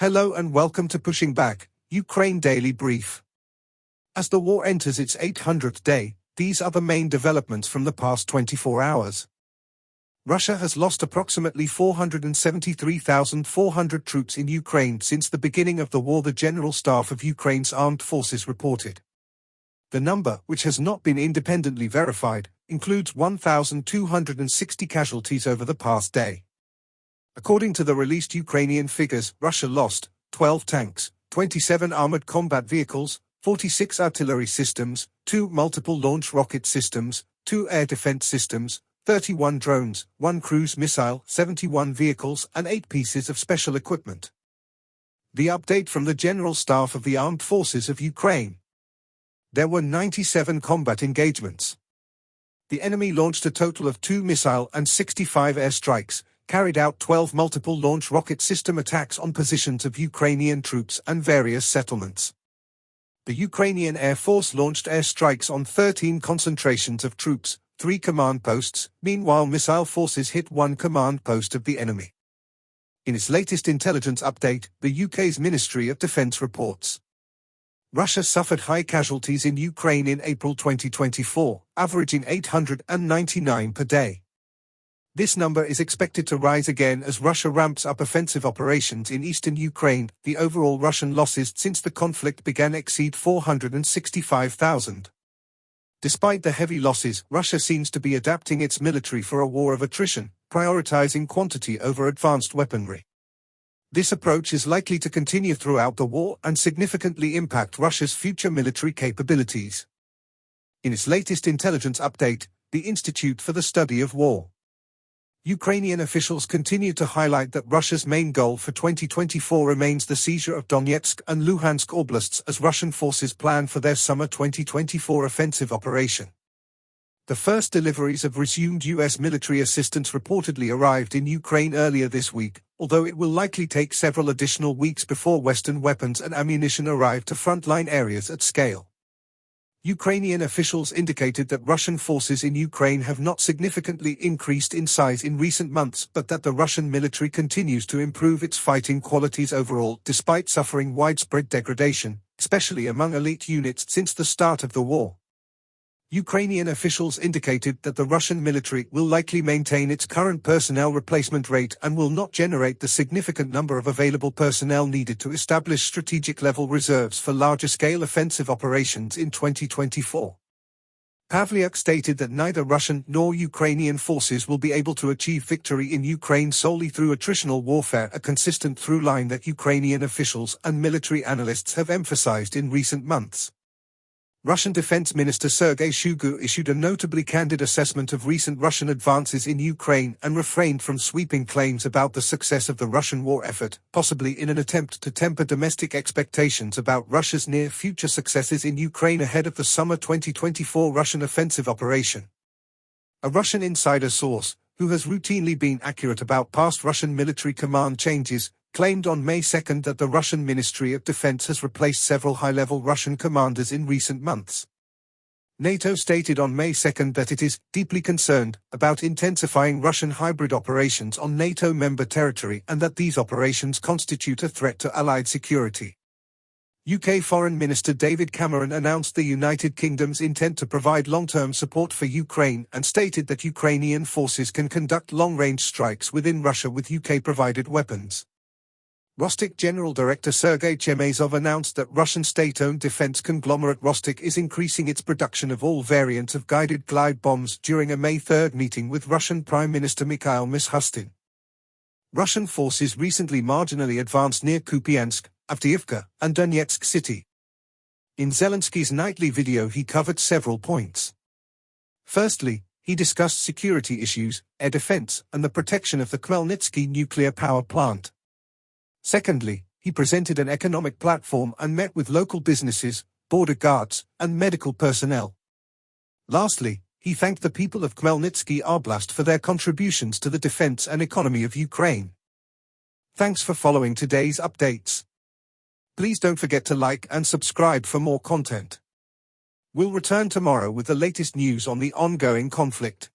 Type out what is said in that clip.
Hello and welcome to Pushing Back, Ukraine Daily Brief. As the war enters its 800th day, these are the main developments from the past 24 hours. Russia has lost approximately 473,400 troops in Ukraine since the beginning of the war, the General Staff of Ukraine's armed forces reported. The number, which has not been independently verified, includes 1,260 casualties over the past day. According to the released Ukrainian figures, Russia lost 12 tanks, 27 armored combat vehicles, 46 artillery systems, 2 multiple launch rocket systems, 2 air defense systems, 31 drones, 1 cruise missile, 71 vehicles, and 8 pieces of special equipment. The update from the General Staff of the Armed Forces of Ukraine. There were 97 combat engagements. The enemy launched a total of 2 missile and 65 airstrikes, carried out 12 multiple launch rocket system attacks on positions of Ukrainian troops and various settlements. The Ukrainian Air Force launched airstrikes on 13 concentrations of troops, 3 command posts. Meanwhile, missile forces hit 1 command post of the enemy. In its latest intelligence update, the UK's Ministry of Defence reports Russia suffered high casualties in Ukraine in April 2024, averaging 899 per day. This number is expected to rise again as Russia ramps up offensive operations in eastern Ukraine. The overall Russian losses since the conflict began exceed 465,000. Despite the heavy losses, Russia seems to be adapting its military for a war of attrition, prioritizing quantity over advanced weaponry. This approach is likely to continue throughout the war and significantly impact Russia's future military capabilities. In its latest intelligence update, the Institute for the Study of War. Ukrainian officials continue to highlight that Russia's main goal for 2024 remains the seizure of Donetsk and Luhansk oblasts as Russian forces plan for their summer 2024 offensive operation. The first deliveries of resumed U.S. military assistance reportedly arrived in Ukraine earlier this week, although it will likely take several additional weeks before Western weapons and ammunition arrive to frontline areas at scale. Ukrainian officials indicated that Russian forces in Ukraine have not significantly increased in size in recent months, but that the Russian military continues to improve its fighting qualities overall, despite suffering widespread degradation, especially among elite units since the start of the war. Ukrainian officials indicated that the Russian military will likely maintain its current personnel replacement rate and will not generate the significant number of available personnel needed to establish strategic-level reserves for larger-scale offensive operations in 2024. Pavliuk stated that neither Russian nor Ukrainian forces will be able to achieve victory in Ukraine solely through attritional warfare, a consistent through line that Ukrainian officials and military analysts have emphasized in recent months. Russian Defense Minister Sergei Shoigu issued a notably candid assessment of recent Russian advances in Ukraine and refrained from sweeping claims about the success of the Russian war effort, possibly in an attempt to temper domestic expectations about Russia's near-future successes in Ukraine ahead of the summer 2024 Russian offensive operation. A Russian insider source, who has routinely been accurate about past Russian military command changes, claimed on May 2 that the Russian Ministry of Defense has replaced several high-level Russian commanders in recent months. NATO stated on May 2 that it is deeply concerned about intensifying Russian hybrid operations on NATO member territory and that these operations constitute a threat to Allied security. UK Foreign Minister David Cameron announced the United Kingdom's intent to provide long-term support for Ukraine and stated that Ukrainian forces can conduct long-range strikes within Russia with UK-provided weapons. Rostic General Director Sergei Chemezov announced that Russian state-owned defense conglomerate Rostic is increasing its production of all variants of guided glide bombs during a May 3 meeting with Russian Prime Minister Mikhail Mishustin. Russian forces recently marginally advanced near Kupiansk, Avdiivka, and Donetsk city. In Zelensky's nightly video he covered several points. Firstly, he discussed security issues, air defense, and the protection of the Khmelnytsky nuclear power plant. Secondly, he presented an economic platform and met with local businesses, border guards, and medical personnel. Lastly, he thanked the people of Khmelnytsky Oblast for their contributions to the defense and economy of Ukraine. Thanks for following today's updates. Please don't forget to like and subscribe for more content. We'll return tomorrow with the latest news on the ongoing conflict.